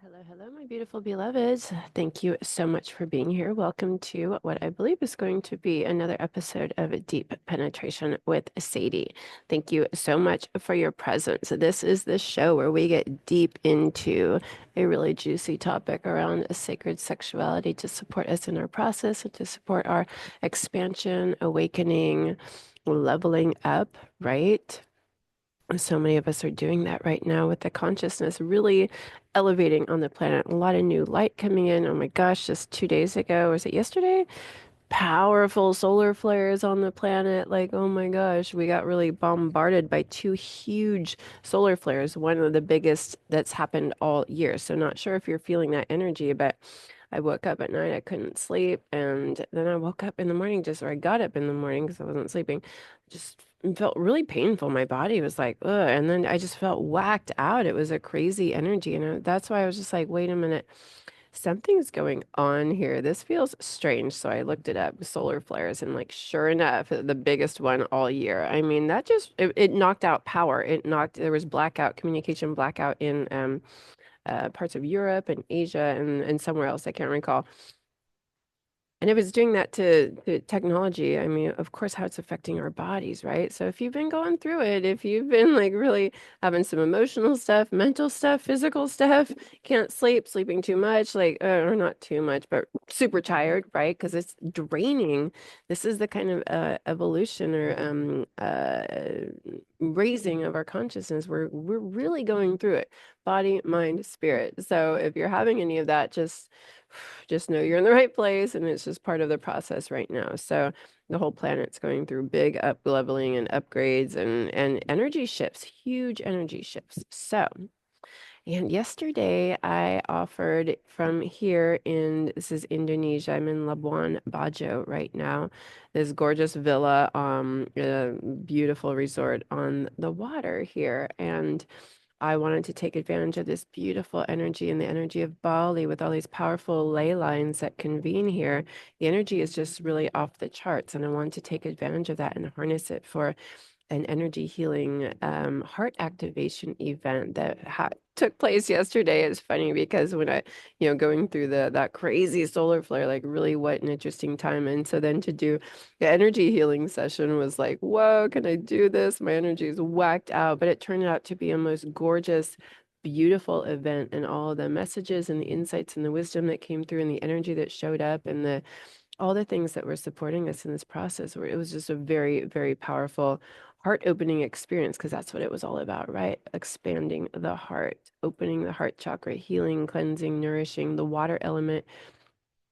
Hello, hello, my beautiful beloveds. Thank you so much for being here. Welcome to what I believe is going to be another episode of Deep Penetration with Sadie. Thank you so much for your presence. This is the show where we get deep into a really juicy topic around a sacred sexuality to support us in our process and to support our expansion, awakening, leveling up, right? So many of us are doing that right now with the consciousness really elevating on the planet. A lot of new light coming in. Oh my gosh, just 2 days ago, was it yesterday? Powerful solar flares on the planet. Like, oh my gosh, we got really bombarded by two huge solar flares, one of the biggest that's happened all year. So, not sure if you're feeling that energy, but I woke up at night, I couldn't sleep. And then I woke up in the morning, or I got up in the morning because I wasn't sleeping, just felt really painful. My body was like, ugh. And then I just felt whacked out. It was a crazy energy. And that's why I was just like, wait a minute. Something's going on here. This feels strange. So I looked it up, solar flares, and like sure enough, the biggest one all year. I mean, that just it knocked out power. It knocked there was blackout, communication blackout in parts of Europe and Asia and somewhere else. I can't recall. And if it's doing that to technology, I mean, of course, how it's affecting our bodies, right? So if you've been going through it, if you've been like really having some emotional stuff, mental stuff, physical stuff, can't sleep, sleeping too much, like, or not too much, but super tired, right? Because it's draining. This is the kind of evolution or raising of our consciousness. We're really going through it, body, mind, spirit. So if you're having any of that, just know you're in the right place and it's just part of the process right now. So the whole planet's going through big up leveling and upgrades and energy shifts, huge energy shifts. So, and yesterday I offered from here in this is Indonesia. I'm in Labuan Bajo right now. This gorgeous villa, a beautiful resort on the water here. And I wanted to take advantage of this beautiful energy and the energy of Bali with all these powerful ley lines that convene here. The energy is just really off the charts, and I wanted to take advantage of that and harness it for an energy healing heart activation event that took place yesterday. It's funny because when going through that crazy solar flare, like really what an interesting time. And so then to do the energy healing session was like, whoa, can I do this? My energy is whacked out, but it turned out to be a most gorgeous, beautiful event, and all the messages and the insights and the wisdom that came through and the energy that showed up and the all the things that were supporting us in this process where it was just a very, very powerful heart opening experience because that's what it was all about, right? Expanding the heart, opening the heart chakra, healing, cleansing, nourishing the water element.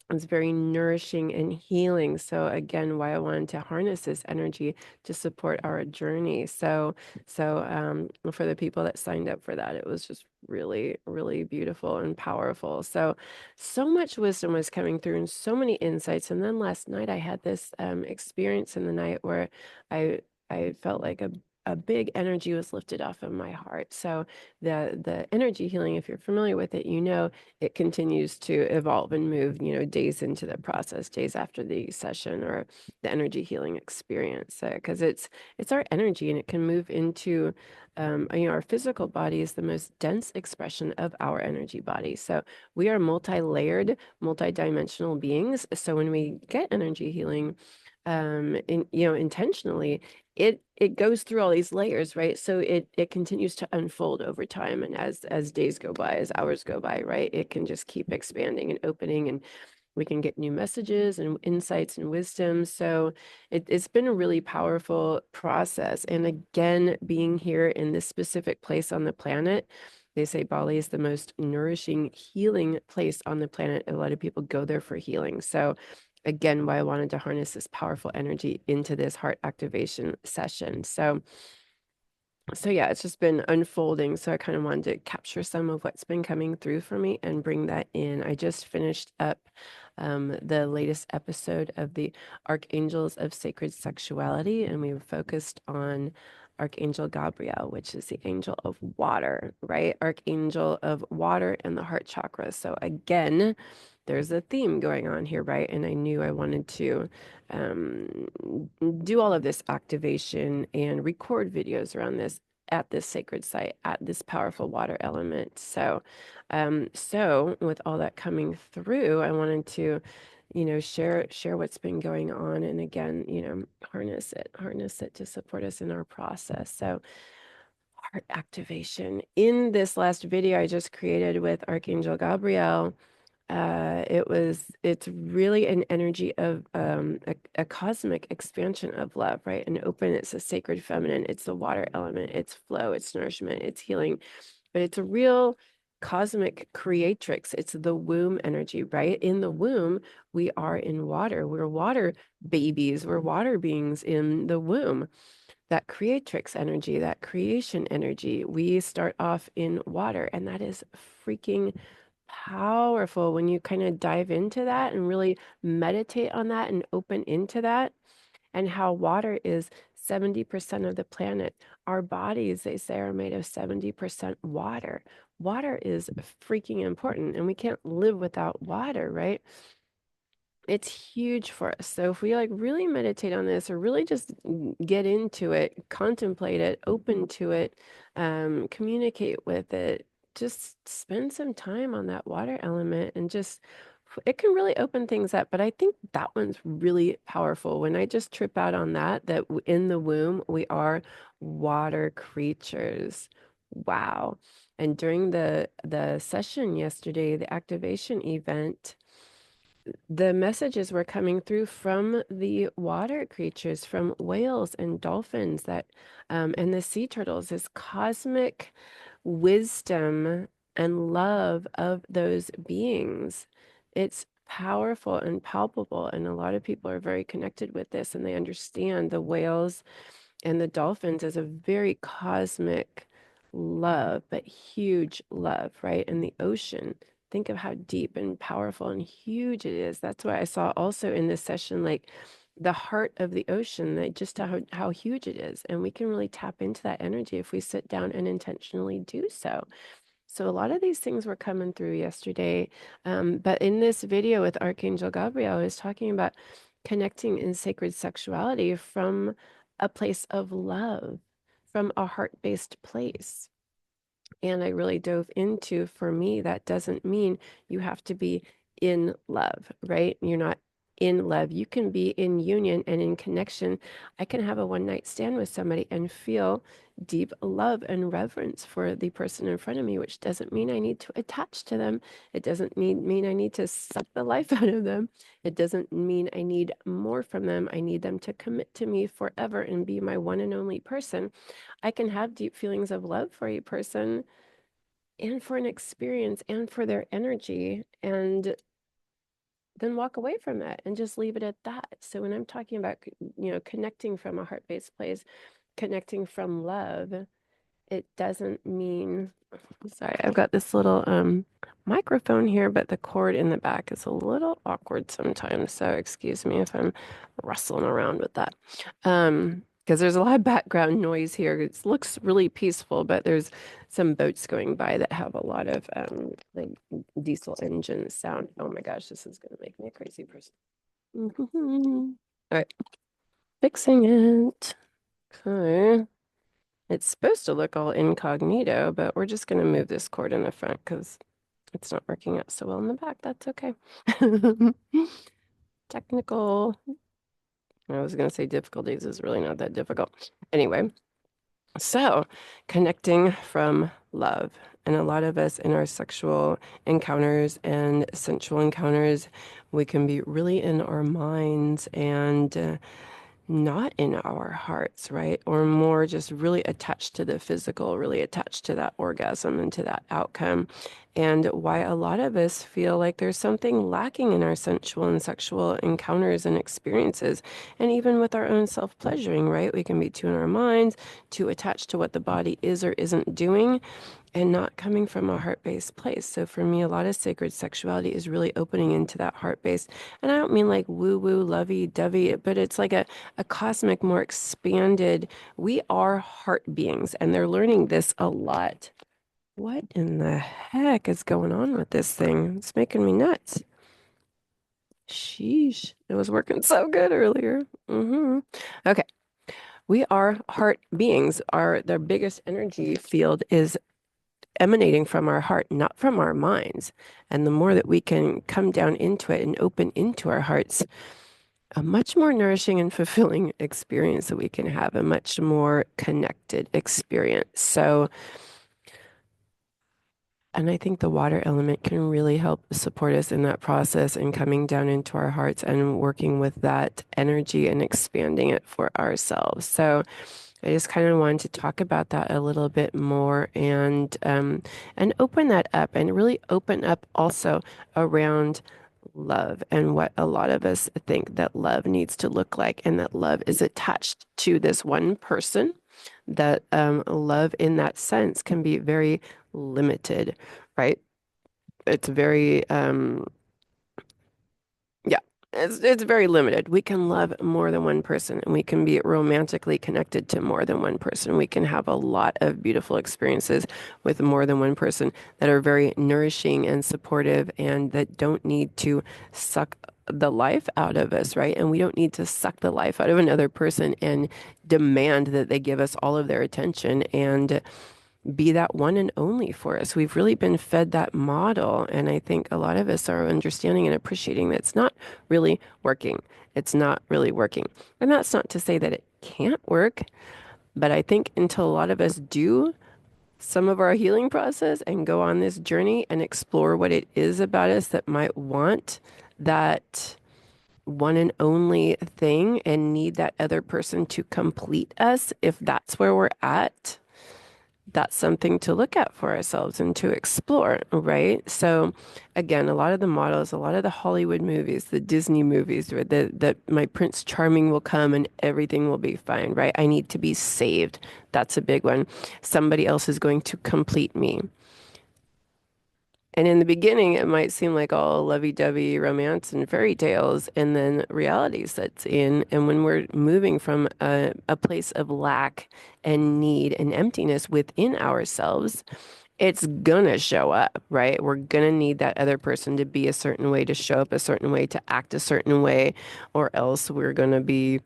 It's very nourishing and healing. So again, why I wanted to harness this energy to support our journey. So for the people that signed up for that, it was just really, really beautiful and powerful. So much wisdom was coming through and so many insights. And then last night I had this experience in the night where I I felt like a big energy was lifted off of my heart. So the energy healing, if you're familiar with it, it continues to evolve and move, days into the process, days after the session or the energy healing experience, because it's our energy and it can move into, our physical body is the most dense expression of our energy body. So we are multi-layered, multi-dimensional beings. So when we get energy healing, intentionally, it goes through all these layers, right? So it continues to unfold over time, and as days go by, as hours go by, right, it can just keep expanding and opening, and we can get new messages and insights and wisdom. So it's been a really powerful process. And again, being here in this specific place on the planet, they say Bali is the most nourishing, healing place on the planet. A lot of people go there for healing. So again, why I wanted to harness this powerful energy into this heart activation session. So yeah, it's just been unfolding. So I kind of wanted to capture some of what's been coming through for me and bring that in. I just finished up the latest episode of the Archangels of Sacred Sexuality, and we were focused on Archangel Gabriel, which is the angel of water, right? Archangel of water and the heart chakra. So again, there's a theme going on here, right? And I knew I wanted to um, do all of this activation and record videos around this at this sacred site, at this powerful water element. So with all that coming through, I wanted to, share what's been going on, and again, harness it to support us in our process. So heart activation. In this last video I just created with Archangel Gabriel, it's really an energy of a cosmic expansion of love, right? And open, it's a sacred feminine, it's the water element, it's flow, it's nourishment, it's healing, but it's a real cosmic creatrix. It's the womb energy, right? In the womb, we are in water. We're water babies, we're water beings in the womb. That creatrix energy, that creation energy, we start off in water, and that is freaking powerful when you kind of dive into that and really meditate on that and open into that, and how water is 70% of the planet. Our bodies, they say, are made of 70% water. Water is freaking important, and we can't live without water, right? It's huge for us. So if we like really meditate on this, or really just get into it, contemplate it, open to it, communicate with it, just spend some time on that water element, and just it can really open things up. But I think that one's really powerful. When I just trip out on that in the womb, we are water creatures. Wow. And during the session yesterday, the activation event, the messages were coming through from the water creatures, from whales and dolphins, and the sea turtles, this cosmic wisdom and love of those beings. It's powerful and palpable, and a lot of people are very connected with this, and they understand the whales and the dolphins as a very cosmic love, but huge love, right? And the ocean, think of how deep and powerful and huge it is. That's why I saw also in this session, like the heart of the ocean, that just how huge it is. And we can really tap into that energy if we sit down and intentionally do so. So a lot of these things were coming through yesterday. But in this video with Archangel Gabriel, I was talking about connecting in sacred sexuality from a place of love, from a heart-based place. And I really dove into, for me, that doesn't mean you have to be in love, right? You're not in love. You can be in union and in connection. I can have a one-night stand with somebody and feel deep love and reverence for the person in front of me, which doesn't mean I need to attach to them. It doesn't mean I need to suck the life out of them. It doesn't mean I need more from them. I need them to commit to me forever and be my one and only person. I can have deep feelings of love for a person and for an experience and for their energy, and then walk away from that and just leave it at that. So when I'm talking about, connecting from a heart-based place, connecting from love, it doesn't mean, sorry, I've got this little microphone here, but the cord in the back is a little awkward sometimes. So excuse me if I'm rustling around with that. Because there's a lot of background noise here. It looks really peaceful, but there's some boats going by that have a lot of like diesel engine sound. Oh my gosh, this is gonna make me a crazy person. All right, fixing it. Okay. It's supposed to look all incognito, but we're just going to move this cord in the front because it's not working out so well in the back. That's okay. Technical. I was going to say difficulties is really not that difficult. Anyway, so connecting from love. And a lot of us in our sexual encounters and sensual encounters, we can be really in our minds and not in our hearts, right? Or more just really attached to the physical, really attached to that orgasm and to that outcome. And why a lot of us feel like there's something lacking in our sensual and sexual encounters and experiences. And even with our own self-pleasuring, right? We can be too in our minds, too attached to what the body is or isn't doing, and not coming from a heart-based place. So for me, a lot of sacred sexuality is really opening into that heart-based. And I don't mean like woo-woo, lovey-dovey, but it's like a cosmic, more expanded, we are heart beings, and they're learning this a lot. What in the heck is going on with this thing? It's making me nuts. Sheesh. It was working so good earlier. Okay. We are heart beings. Their biggest energy field is emanating from our heart, not from our minds. And the more that we can come down into it and open into our hearts, a much more nourishing and fulfilling experience that we can have, a much more connected experience. So, and I think the water element can really help support us in that process and coming down into our hearts and working with that energy and expanding it for ourselves. So I just kind of wanted to talk about that a little bit more and open that up and really open up also around love and what a lot of us think that love needs to look like, and that love is attached to this one person. That love in that sense can be very limited, right? It's very yeah, it's very limited. We can love more than one person, and we can be romantically connected to more than one person. We can have a lot of beautiful experiences with more than one person that are very nourishing and supportive, and that don't need to suck the life out of us, right? And we don't need to suck the life out of another person and demand that they give us all of their attention and be that one and only for us. We've really been fed that model. And I think a lot of us are understanding and appreciating that it's not really working. It's not really working. And that's not to say that it can't work, but I think until a lot of us do some of our healing process and go on this journey and explore what it is about us that might want that one and only thing and need that other person to complete us, if that's where we're at, that's something to look at for ourselves and to explore, right? So again, a lot of the models, a lot of the Hollywood movies, the Disney movies, where that my Prince Charming will come and everything will be fine, right? I need to be saved. That's a big one. Somebody else is going to complete me. And in the beginning, it might seem like all lovey-dovey romance and fairy tales, and then reality sets in. And when we're moving from a place of lack and need and emptiness within ourselves, it's gonna show up, right? We're gonna need that other person to be a certain way, to show up a certain way, to act a certain way, or else we're gonna be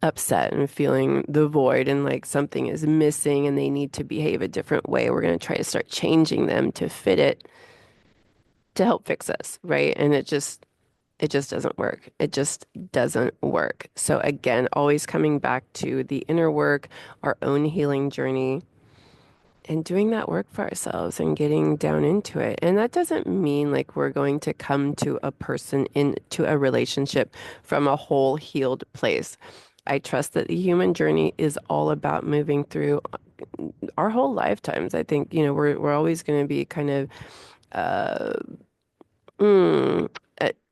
upset and feeling the void and like something is missing and they need to behave a different way. We're gonna try to start changing them to fit it to help fix us, right? And it just doesn't work. It just doesn't work. So again, always coming back to the inner work, our own healing journey, and doing that work for ourselves and getting down into it. And that doesn't mean like we're going to come to a person into a relationship from a whole healed place. I trust that the human journey is all about moving through our whole lifetimes. I think, we're always going to be kind of uh, Mm,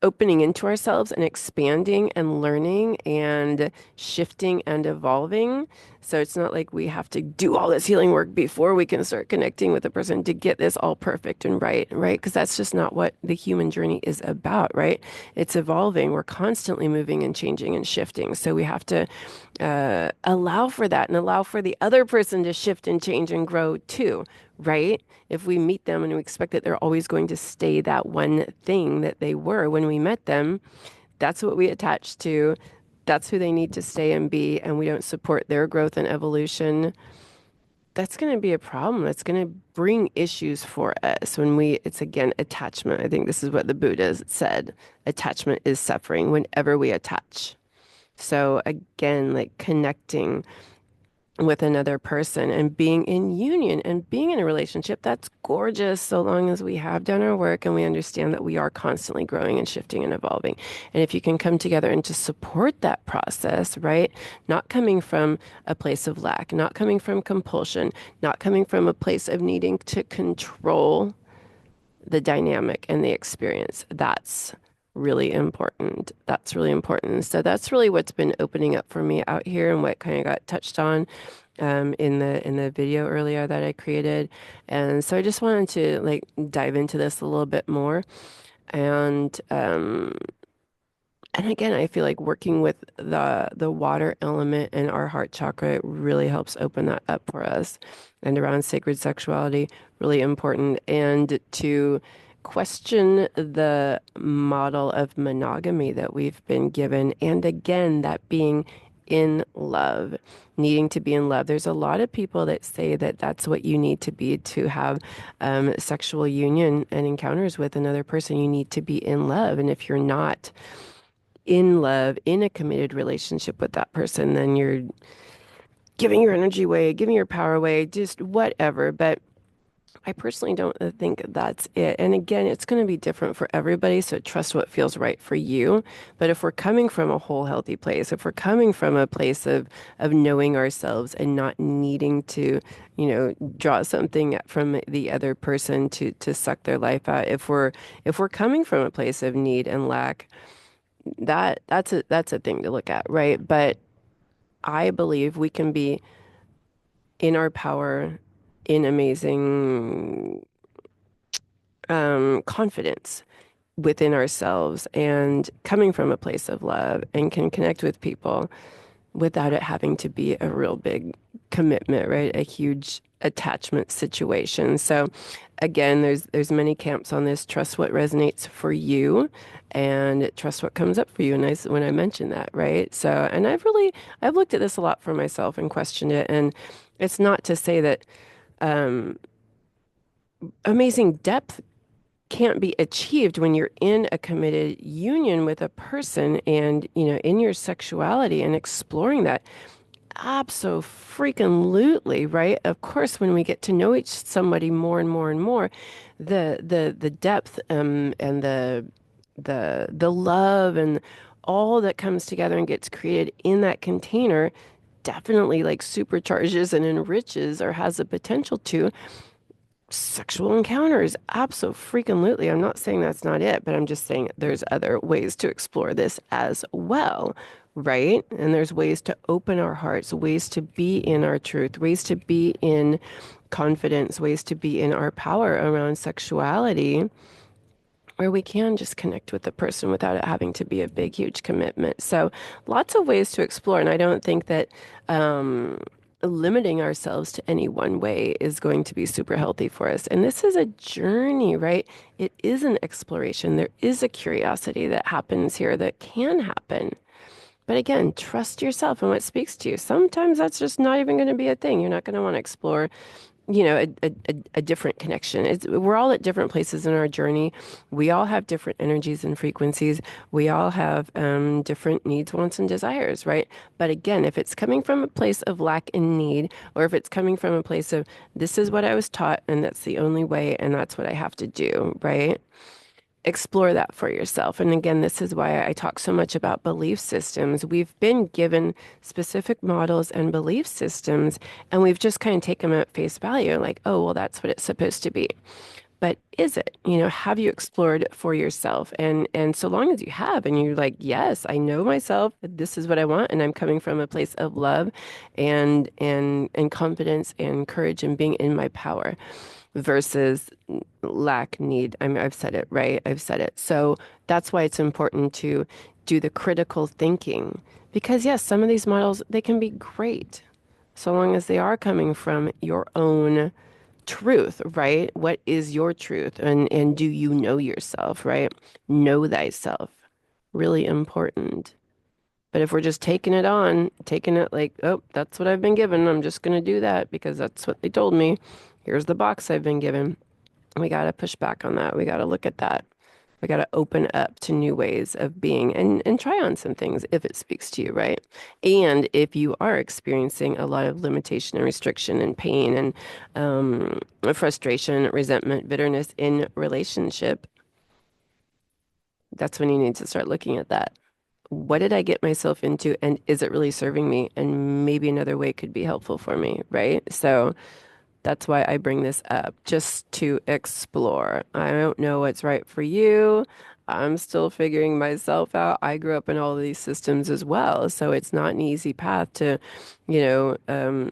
opening into ourselves and expanding and learning and shifting and evolving. So it's not like we have to do all this healing work before we can start connecting with a person to get this all perfect and right? Because that's just not what the human journey is about, right? It's evolving. We're constantly moving and changing and shifting. So we have to allow for that and allow for the other person to shift and change and grow too, right? If we meet them and we expect that they're always going to stay that one thing that they were when we met them, that's what we attach to. That's who they need to stay and be, and we don't support their growth and evolution. That's going to be a problem. That's going to bring issues for us it's again attachment. I think this is what the Buddha said. Attachment is suffering whenever we attach. So again, like connecting with another person and being in union and being in a relationship, that's gorgeous so long as we have done our work and we understand that we are constantly growing and shifting and evolving. And if you can come together and to support that process, right? Not coming from a place of lack, not coming from compulsion, not coming from a place of needing to control the dynamic and the experience. That's really important. That's really important. So that's really what's been opening up for me out here and what kind of got touched on in the video earlier that I created. And so I just wanted to like dive into this a little bit more. And again, I feel like working with the water element and our heart chakra really helps open that up for us. And around sacred sexuality, really important. And to question the model of monogamy that we've been given. And again, that being in love, needing to be in love. There's a lot of people that say that that's what you need to be to have sexual union and encounters with another person. You need to be in love. And if you're not in love, in a committed relationship with that person, then you're giving your energy away, giving your power away, just whatever. But I personally don't think that's it. And again, it's going to be different for everybody. So trust what feels right for you. But if we're coming from a whole healthy place, if we're coming from a place of knowing ourselves and not needing to, draw something from the other person to suck their life out, if we're coming from a place of need and lack, that's a thing to look at, right? But I believe we can be in our power, in amazing confidence within ourselves and coming from a place of love and can connect with people without it having to be a real big commitment, right? A huge attachment situation. So again, there's many camps on this. Trust what resonates for you and trust what comes up for you. And when I mentioned that, right? So, and I've looked at this a lot for myself and questioned it. And it's not to say that amazing depth can't be achieved when you're in a committed union with a person and, in your sexuality and exploring that. Absolutely, right? Of course, when we get to know each somebody more and more and more, the depth and the love and all that comes together and gets created in that container definitely like supercharges and enriches or has the potential to sexual encounters. Absolutely. I'm not saying that's not it, but I'm just saying there's other ways to explore this as well, right? And there's ways to open our hearts, ways to be in our truth, ways to be in confidence, ways to be in our power around sexuality where we can just connect with the person without it having to be a big, huge commitment. So, lots of ways to explore. And I don't think that limiting ourselves to any one way is going to be super healthy for us. And this is a journey, right? It is an exploration. There is a curiosity that happens here that can happen. But again, trust yourself and what speaks to you. Sometimes that's just not even going to be a thing. You're not going to want to explore a different connection. We're all at different places in our journey. We all have different energies and frequencies. We all have different needs, wants, and desires, right? But again, if it's coming from a place of lack and need, or if it's coming from a place of this is what I was taught and that's the only way and that's what I have to do, right? Explore that for yourself. And again, this is why I talk so much about belief systems. We've been given specific models and belief systems, and we've just kind of taken them at face value, like, oh, well, that's what it's supposed to be. But is it? Have you explored for yourself? And so long as you have, and you're like, yes, I know myself, this is what I want, and I'm coming from a place of love and confidence and courage and being in my power versus lack need. I've said it, right? I've said it. So that's why it's important to do the critical thinking because yes, some of these models, they can be great so long as they are coming from your own truth, right? What is your truth? And do you know yourself, right? Know thyself. Really important. But if we're just taking it on, taking it like, oh, that's what I've been given. I'm just going to do that because that's what they told me. Here's the box I've been given. We got to push back on that. We got to look at that. We got to open up to new ways of being and try on some things if it speaks to you, right? And if you are experiencing a lot of limitation and restriction and pain and frustration, resentment, bitterness in relationship, that's when you need to start looking at that. What did I get myself into and is it really serving me? And maybe another way could be helpful for me, right? So that's why I bring this up, just to explore. I don't know what's right for you. I'm still figuring myself out. I grew up in all of these systems as well, so it's not an easy path to, you know, um,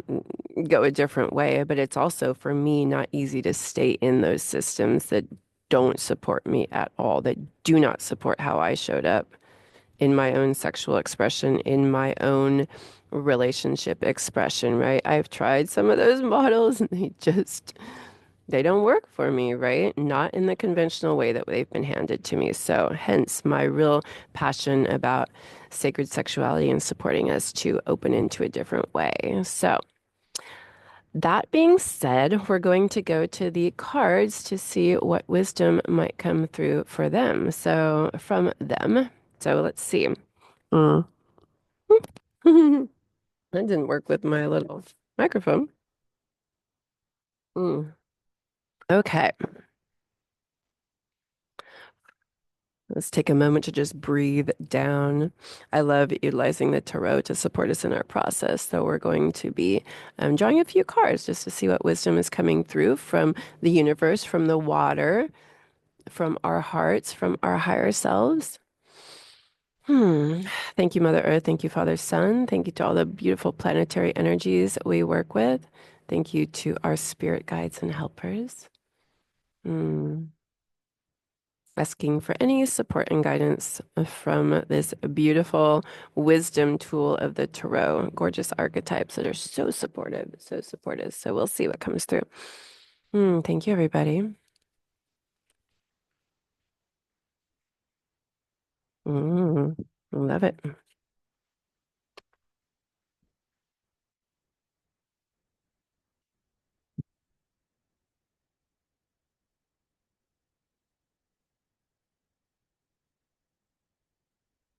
go a different way. But it's also for me not easy to stay in those systems that don't support me at all, that do not support how I showed up in my own sexual expression, in my own relationship expression, right? I've tried some of those models and They don't work for me, right? Not in the conventional way that they've been handed to me. So, hence my real passion about sacred sexuality and supporting us to open into a different way. So, that being said, we're going to go to the cards to see what wisdom might come through for them. So, from them. So, let's see. Mm. That didn't work with my little microphone. Mm. Okay. Let's take a moment to just breathe down. I love utilizing the tarot to support us in our process. So we're going to be drawing a few cards just to see what wisdom is coming through from the universe, from the water, from our hearts, from our higher selves. Hmm. Thank you, Mother Earth. Thank you, Father Sun. Thank you to all the beautiful planetary energies we work with. Thank you to our spirit guides and helpers. Hmm. Asking for any support and guidance from this beautiful wisdom tool of the tarot. Gorgeous archetypes that are so supportive, so supportive. So we'll see what comes through. Thank you, everybody. Mm, love it.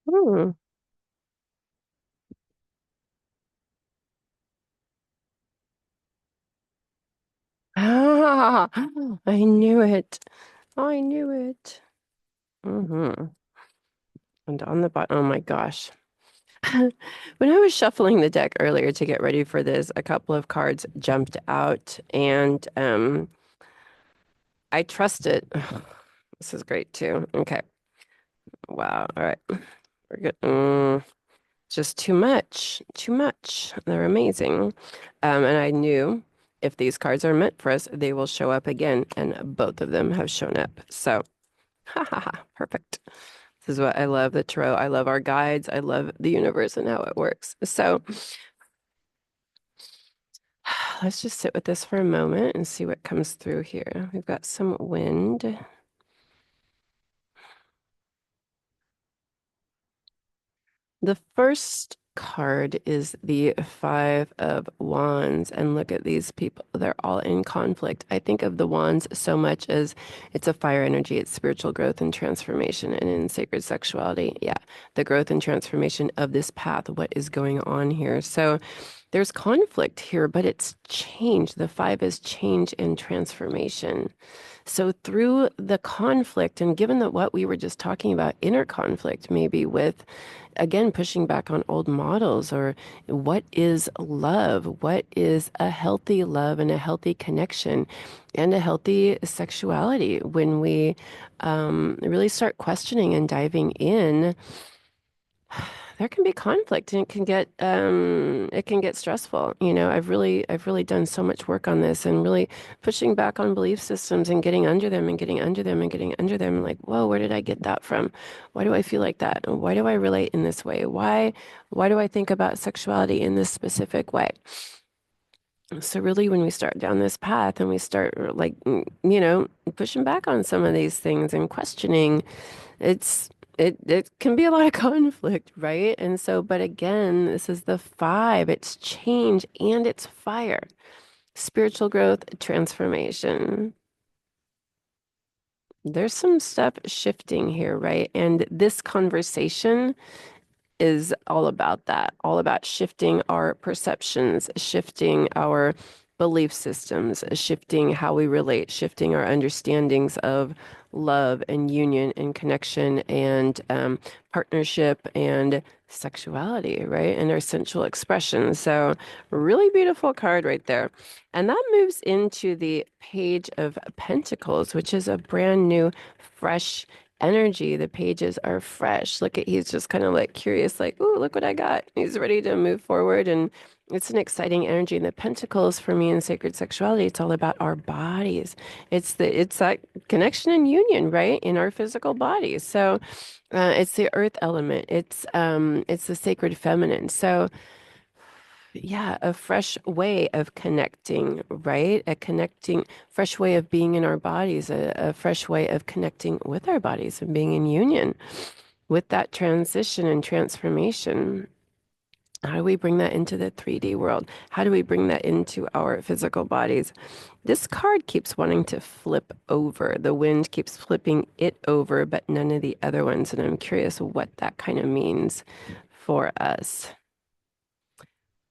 Mm. Ah, I knew it. I knew it. Hmm. And on the bottom, oh my gosh. When I was shuffling the deck earlier to get ready for this, a couple of cards jumped out, and I trust it. This is great too. Okay. Wow. All right. We're good. Just too much. Too much. They're amazing. And I knew if these cards are meant for us, they will show up again, and both of them have shown up. So, ha ha ha. Perfect. This is what I love the tarot. I love our guides. I love the universe and how it works. So, let's just sit with this for a moment and see what comes through here. We've got some wind. The first card is the Five of Wands. And look at these people. They're all in conflict. I think of the wands so much as it's a fire energy, it's spiritual growth and transformation. And in sacred sexuality, yeah, the growth and transformation of this path, what is going on here. So there's conflict here, but it's change. The five is change and transformation. So through the conflict, and given that what we were just talking about, inner conflict, maybe with, again, pushing back on old models, or what is love? What is a healthy love and a healthy connection and a healthy sexuality? When we really start questioning and diving in, there can be conflict and it can get stressful. You know, I've really done so much work on this and really pushing back on belief systems and getting under them and getting under them and getting under them. Like, whoa, where did I get that from? Why do I feel like that? Why do I relate in this way? Why do I think about sexuality in this specific way? So really, when we start down this path and we start like, pushing back on some of these things and questioning, it's it can be a lot of conflict, right? And so, but again, this is the five. It's change and it's fire. Spiritual growth, transformation. There's some stuff shifting here, right? And this conversation is all about that, all about shifting our perceptions, shifting our belief systems, shifting how we relate, shifting our understandings of love and union and connection and partnership and sexuality, right? And our sensual expression. So, really beautiful card right there. And that moves into the Page of Pentacles, which is a brand new, fresh energy. The pages are fresh. Look at, he's just kind of like curious, like, ooh, look what I got. He's ready to move forward. And it's an exciting energy. And the pentacles for me in sacred sexuality, it's all about our bodies. It's that connection and union, right? In our physical bodies. So it's the earth element. It's the sacred feminine. So yeah, a fresh way of connecting, right? A connecting, fresh way of being in our bodies, a fresh way of connecting with our bodies and being in union with that transition and transformation. How do we bring that into the 3D world? How do we bring that into our physical bodies? This card keeps wanting to flip over. The wind keeps flipping it over, but none of the other ones. And I'm curious what that kind of means for us.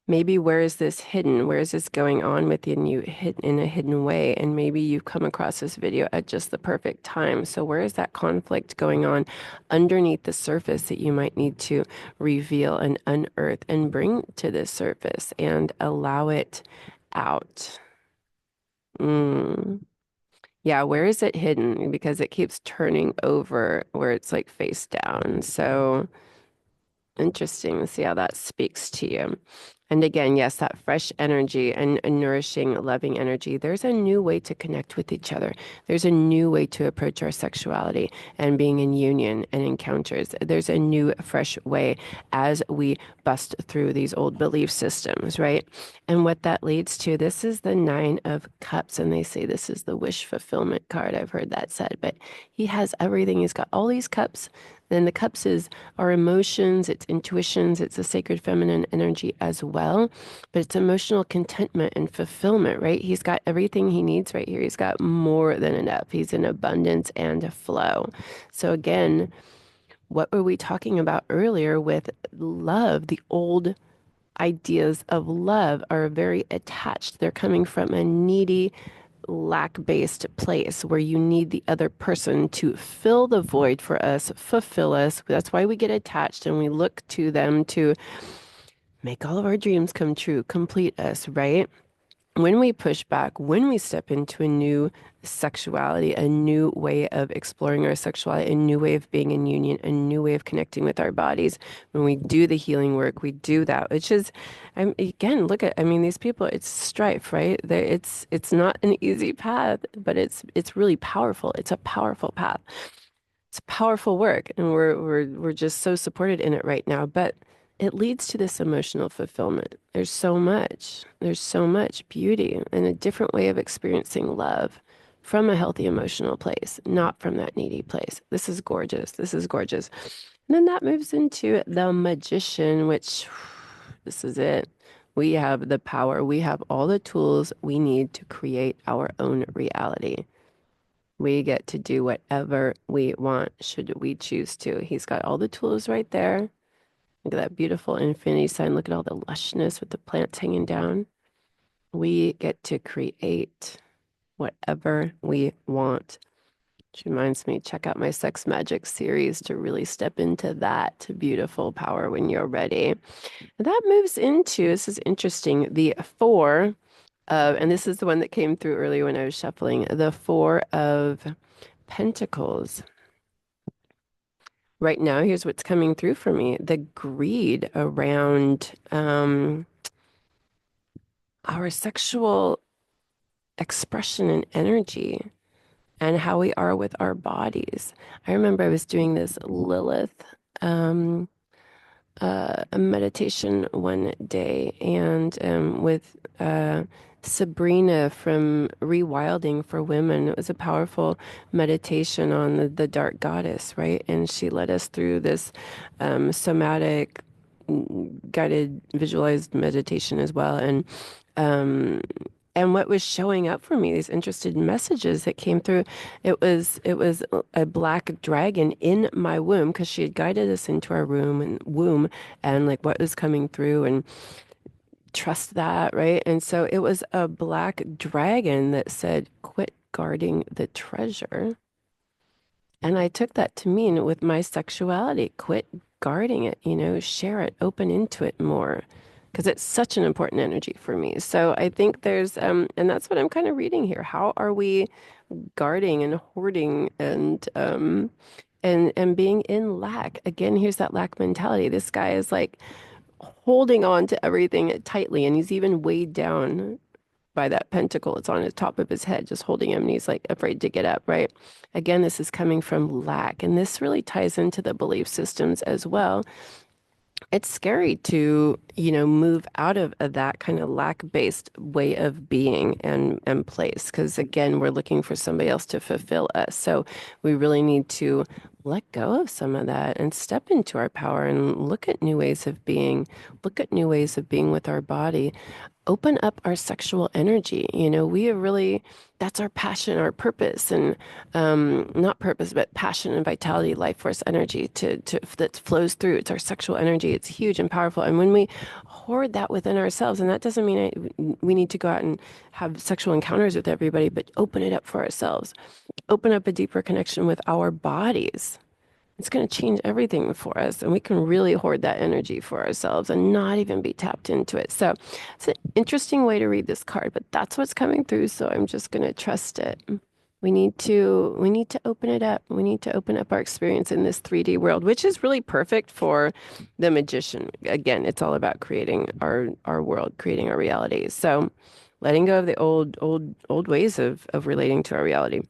Maybe where is this hidden? Where is this going on within you hidden in a hidden way? And maybe you've come across this video at just the perfect time. So where is that conflict going on underneath the surface that you might need to reveal and unearth and bring to the surface and allow it out? Mm. Yeah, where is it hidden? Because it keeps turning over where it's like face down. So interesting to see how that speaks to you. And again, yes, that fresh energy and a nourishing, loving energy. There's a new way to connect with each other. There's a new way to approach our sexuality and being in union and encounters. There's a new, fresh way as we bust through these old belief systems, right? And what that leads to, this is the Nine of Cups, and they say this is the wish fulfillment card. I've heard that said, but he has everything. He's got all these cups. Then the cups is our emotions, it's intuitions, it's the sacred feminine energy as well. But it's emotional contentment and fulfillment, right? He's got everything he needs right here. He's got more than enough. He's in abundance and a flow. So again, what were we talking about earlier with love? The old ideas of love are very attached. They're coming from a needy, lack-based place where you need the other person to fill the void for us, fulfill us. That's why we get attached and we look to them to make all of our dreams come true, complete us, right? When we push back, when we step into a new sexuality, a new way of exploring our sexuality, a new way of being in union, a new way of connecting with our bodies, when we do the healing work, we do that, which is, again, look at, I mean, these people, it's strife, right? It's not an easy path, but it's really powerful. It's a powerful path. It's powerful work, and we're just so supported in it right now. But it leads to this emotional fulfillment. There's so much beauty and a different way of experiencing love from a healthy emotional place, not from that needy place. This is gorgeous. This is gorgeous. And then that moves into the magician, which this is it. We have the power. We have all the tools we need to create our own reality. We get to do whatever we want, should we choose to. He's got all the tools right there. Look at that beautiful infinity sign. Look at all the lushness with the plants hanging down. We get to create whatever we want. Which reminds me, check out my Sex Magic series to really step into that beautiful power when you're ready. That moves into, this is interesting, the four of, and this is the one that came through earlier when I was shuffling, the Four of Pentacles. Right now, here's what's coming through for me. The greed around our sexual expression and energy and how we are with our bodies. I remember I was doing this Lilith um, a meditation one day, and with Sabrina from Rewilding for Women. It was a powerful meditation on the dark goddess, right? And she led us through this somatic guided visualized meditation as well. Um, and what was showing up for me, these interested messages that came through, it was a black dragon in my womb because she had guided us into our room and womb and like what was coming through and trust that, right? And so it was a black dragon that said, quit guarding the treasure. And I took that to mean with my sexuality, quit guarding it, share it, open into it more, because it's such an important energy for me. So I think there's, and that's what I'm kind of reading here. How are we guarding and hoarding and being in lack? Again, here's that lack mentality. This guy is like holding on to everything tightly, and he's even weighed down by that pentacle. It's on the top of his head, just holding him, and he's like afraid to get up, right? Again, this is coming from lack, and this really ties into the belief systems as well. it's scary to, move out of that kind of lack-based way of being and place, because again, we're looking for somebody else to fulfill us. So we really need to let go of some of that and step into our power and look at new ways of being, look at new ways of being with our body, open up our sexual energy. We are really, that's our passion, our purpose, and not purpose, but passion and vitality, life force energy that flows through. It's our sexual energy. It's huge and powerful. And when we hoard that within ourselves, and that doesn't mean we need to go out and have sexual encounters with everybody, but open it up for ourselves, open up a deeper connection with our bodies. It's going to change everything for us, and we can really hoard that energy for ourselves and not even be tapped into it. So it's an interesting way to read this card, but that's what's coming through, so I'm just going to trust it. We need to open it up. We need to open up our experience in this 3D world, which is really perfect for the magician. Again, it's all about creating our world, creating our reality. So letting go of the old ways of relating to our reality.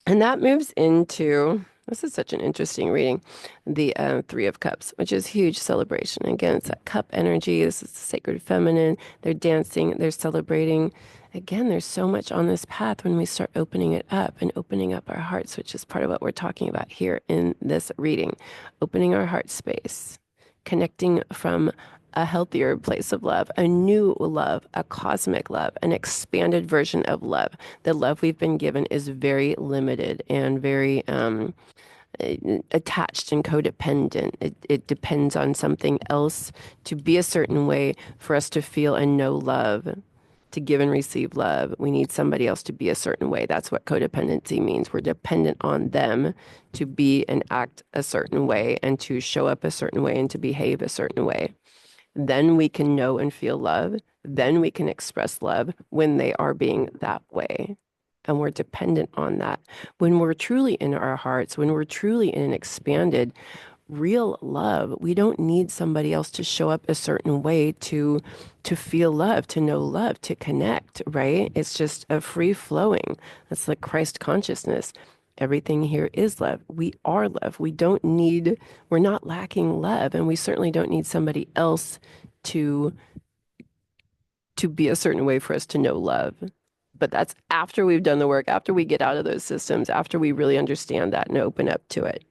And that moves into, this is such an interesting reading, the Three of Cups, which is huge celebration. Again, it's that cup energy. This is the sacred feminine. They're dancing, they're celebrating. Again, there's so much on this path when we start opening it up and opening up our hearts, which is part of what we're talking about here in this reading. Opening our heart space, connecting from a healthier place of love, a new love, a cosmic love, an expanded version of love. The love we've been given is very limited and very attached and codependent. It depends on something else to be a certain way for us to feel and know love. To give and receive love, we need somebody else to be a certain way. That's what codependency means. We're dependent on them to be and act a certain way and to show up a certain way and to behave a certain way. Then we can know and feel love. Then we can express love when they are being that way. And we're dependent on that. When we're truly in our hearts, when we're truly in an expanded, real love, we don't need somebody else to show up a certain way to feel love, to know love, to connect, right? It's just a free flowing. That's like Christ consciousness. Everything here is love. We are love. We're not lacking love, and we certainly don't need somebody else to be a certain way for us to know love. But that's after we've done the work, after we get out of those systems, after we really understand that and open up to it.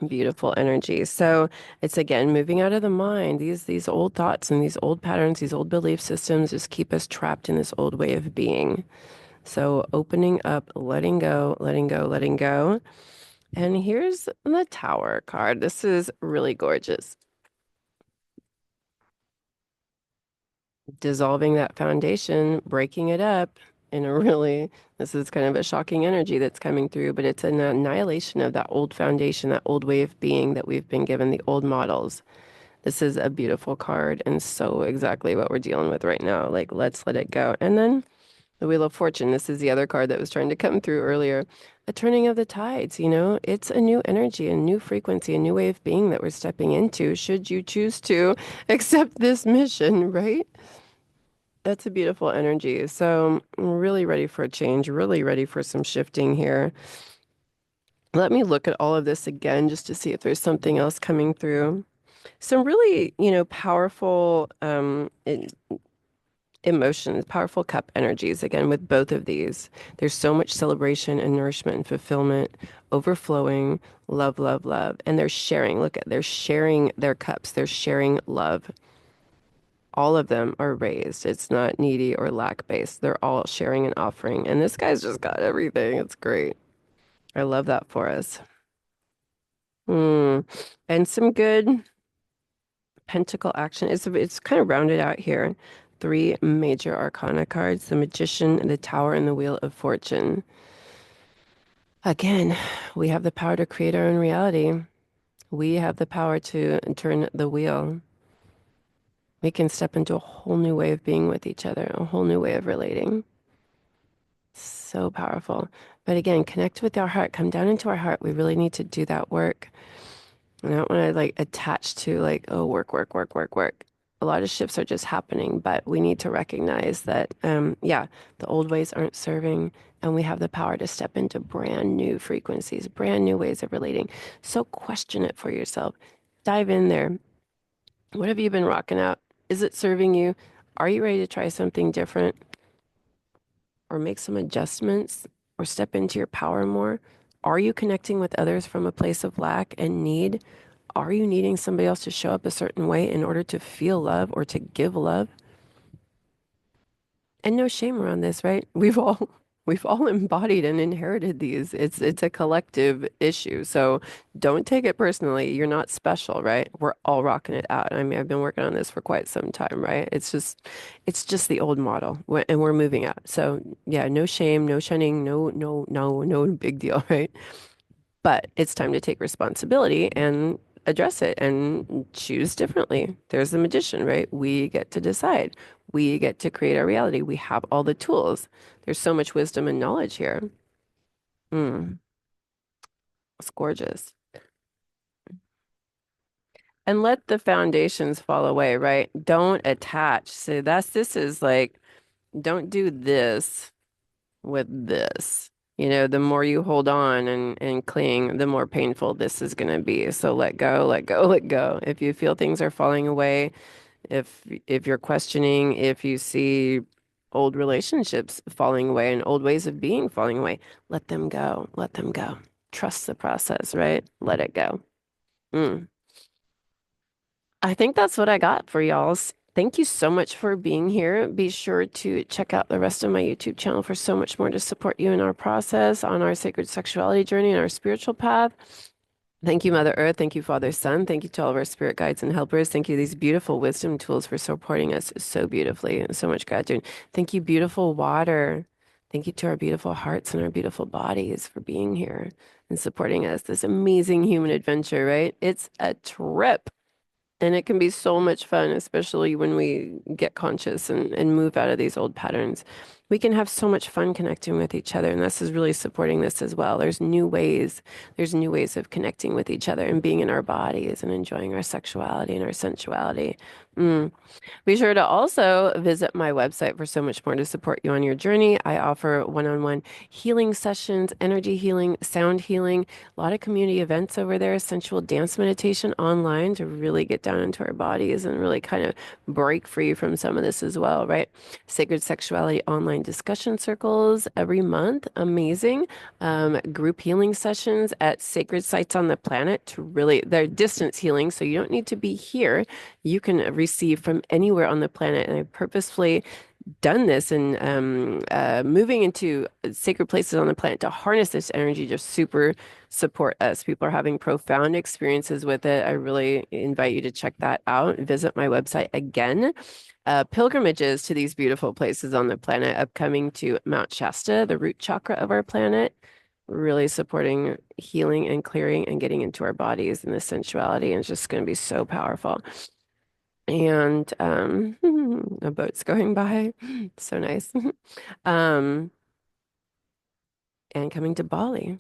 Beautiful energy. So it's again moving out of the mind. These old thoughts and these old patterns, these old belief systems just keep us trapped in this old way of being. So opening up, letting go, letting go, letting go. And here's the Tower card. This is really gorgeous. Dissolving that foundation, breaking it up in a really, this is kind of a shocking energy that's coming through, but it's an annihilation of that old foundation, that old way of being that we've been given, the old models. This is a beautiful card and so exactly what we're dealing with right now. Like, let's let it go. And then the Wheel of Fortune. This is the other card that was trying to come through earlier. A turning of the tides, it's a new energy, a new frequency, a new way of being that we're stepping into, should you choose to accept this mission, right? That's a beautiful energy. So I'm really ready for a change, really ready for some shifting here. Let me look at all of this again just to see if there's something else coming through. Some really, powerful emotions, powerful cup energies, again, with both of these. There's so much celebration and nourishment and fulfillment, overflowing, love, love, love. And they're sharing. Look at, they're sharing their cups. They're sharing love. All of them are raised. It's not needy or lack based. They're all sharing and offering. And this guy's just got everything. It's great. I love that for us. Hmm. And some good pentacle action. It's kind of rounded out here. Three major arcana cards, the Magician, the Tower, and the Wheel of Fortune. Again, we have the power to create our own reality. We have the power to turn the wheel. We can step into a whole new way of being with each other, a whole new way of relating. So powerful. But again, connect with our heart. Come down into our heart. We really need to do that work. I don't want to like attach to like, oh, work, work, work, work, work. A lot of shifts are just happening, but we need to recognize that, yeah, the old ways aren't serving, and we have the power to step into brand new frequencies, brand new ways of relating. So question it for yourself. Dive in there. What have you been rocking out? Is it serving you? Are you ready to try something different or make some adjustments or step into your power more? Are you connecting with others from a place of lack and need? Are you needing somebody else to show up a certain way in order to feel love or to give love? And no shame around this, right? We've all embodied and inherited these. It's a collective issue. So don't take it personally. You're not special, right? We're all rocking it out. I mean, I've been working on this for quite some time, right? It's just the old model, and we're moving out. So yeah, no shame, no shunning, no big deal, right? But it's time to take responsibility and address it and choose differently. There's the magician, right? We get to decide. We get to create our reality. We have all the tools. There's so much wisdom and knowledge here. Mm, it's gorgeous. And let the foundations fall away, right? Don't attach. So this is like, don't do this with this. The more you hold on and cling, the more painful this is going to be. So let go, let go, let go. If you feel things are falling away, if you're questioning, if you see old relationships falling away and old ways of being falling away, let them go. Let them go. Trust the process, right? Let it go. Mm. I think that's what I got for y'all. Thank you so much for being here. Be sure to check out the rest of my YouTube channel for so much more to support you in our process on our sacred sexuality journey and our spiritual path. Thank you, Mother Earth. Thank you, Father Sun. Thank you to all of our spirit guides and helpers. Thank you, these beautiful wisdom tools for supporting us so beautifully. And so much gratitude. Thank you, beautiful water. Thank you to our beautiful hearts and our beautiful bodies for being here and supporting us. This amazing human adventure, right? It's a trip. And it can be so much fun, especially when we get conscious and move out of these old patterns. We can have so much fun connecting with each other, and this is really supporting this as well. There's new ways of connecting with each other and being in our bodies and enjoying our sexuality and our sensuality. Mm. Be sure to also visit my website for so much more to support you on your journey. I offer one-on-one healing sessions, energy healing, sound healing, a lot of community events over there, sensual dance meditation online to really get down into our bodies and really kind of break free from some of this as well, right? Sacred sexuality online discussion circles every month. Amazing. Group healing sessions at sacred sites on the planet to really, they're distance healing, so you don't need to be here. You can receive from anywhere on the planet. And I purposefully done this and moving into sacred places on the planet to harness this energy to super support us. People are having profound experiences with it. I really invite you to check that out. Visit my website again. Pilgrimages to these beautiful places on the planet, upcoming to Mount Shasta, the root chakra of our planet. Really supporting healing and clearing and getting into our bodies and the sensuality. And it's just going to be so powerful. And a boat's going by. So nice. Um, and coming to Bali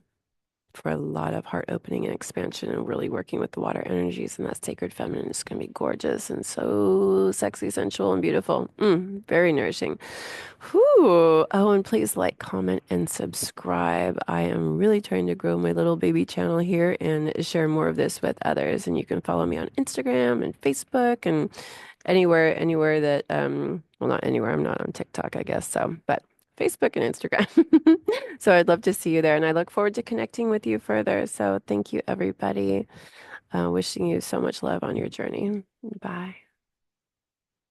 for a lot of heart opening and expansion and really working with the water energies and that sacred feminine is going to be gorgeous and so sexy, sensual, and beautiful. Very nourishing. Whew. Oh, and please like, comment, and subscribe. I am really trying to grow my little baby channel here and share more of this with others. And you can follow me on Instagram and Facebook and anywhere that well, not anywhere. I'm not on TikTok, I guess so, but Facebook and Instagram. So I'd love to see you there, and I look forward to connecting with you further. So thank you, everybody. Wishing you so much love on your journey. Bye.